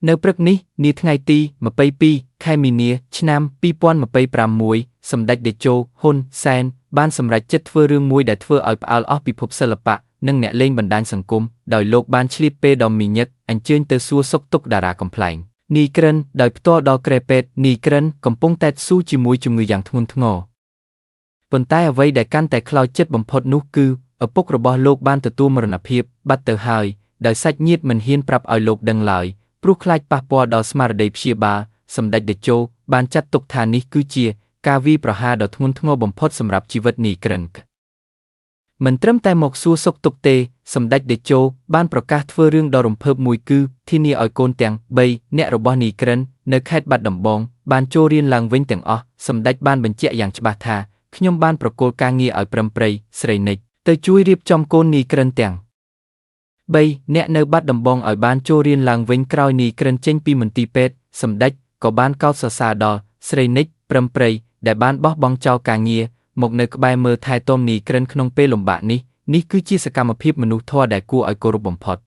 នៅព្រឹកនេះនាថ្ងៃទី22ខែមីនាឆ្នាំ2026សម្ដេចតេជោហ៊ុនសែនបានសម្រេចចិត្តធ្វើរឿងមួយដែលធ្វើឲ្យផ្អើលអស់ពិភពសិល្បៈនិងអ្នកលេងបណ្ដាញសង្គមដោយលោកបានឆ្លៀតពេលដ៏មីញឹកអញ្ជើញទៅសួរសុខទុក្ខតារាកំប្លែងនីក្រិនដោយផ្ទាល់ដល់គ្រែពេទ្យនីក្រិនកំពុងតែស៊ូជាមួយជំងឺយ៉ាងធ្ងន់ធ្ងរប៉ុន្តែអ្វីដែលកាន់តែខ្លោចចិត្តបំផុតនោះគឺឪពុករបស់លោកបានទទួលមរណភាពបាត់ទៅហើយដោយសាច់ញាតិមិនហ៊ានប្រាប់ឲ្យលោកដឹងឡើយព្រោះខ្លាចប៉ះពាល់ដល់ស្មារតីព្យាបាលសម្ដេចតេជោបានចាត់ទុកថានេះគឺជាការវាយប្រហារដ៏ធ្ងន់ធ្ងរបំផុតសម្រាប់ជីវិតនីក្រិនមិនត្រឹមតែមកសួរសុខទុក្ខទេសម្ដេចតេជោបានប្រកាសធ្វើរឿងដ៏រំភើបមួយគឺធានាឲ្យកូនទាំង3នាក់របស់នីក្រិននៅខេត្តបាត់ដំបងបានចូលរៀនឡើងវិញទាំងអស់សម្ដេចបានបញ្ជាក់យ៉ាងច្បាស់ថាខ្ញុំបានប្រគល់ការងារឲ្យប្រឹមប្រិយស្រីនិចទៅជួយរៀបចំកូននីក្រិនទាំង3នាក់នៅបាត់ដំបងឲ្យបានចូលរៀនឡើងវិញក្រោយនីក្រិនចេញពីមន្ទីរពេទ្យសម្ដេចក៏បានកោតសរសើរដល់ស្រីនិចប្រឹមប្រិយដែលបានបោះបង់ចោលការងារមកនៅក្បែរមើលថែទាំនីក្រិនក្នុងពេលលំបាកនេះគឺជាសកម្មភាពមនុស្សធម៌ដែលគួរឲ្យគោរពបំផុត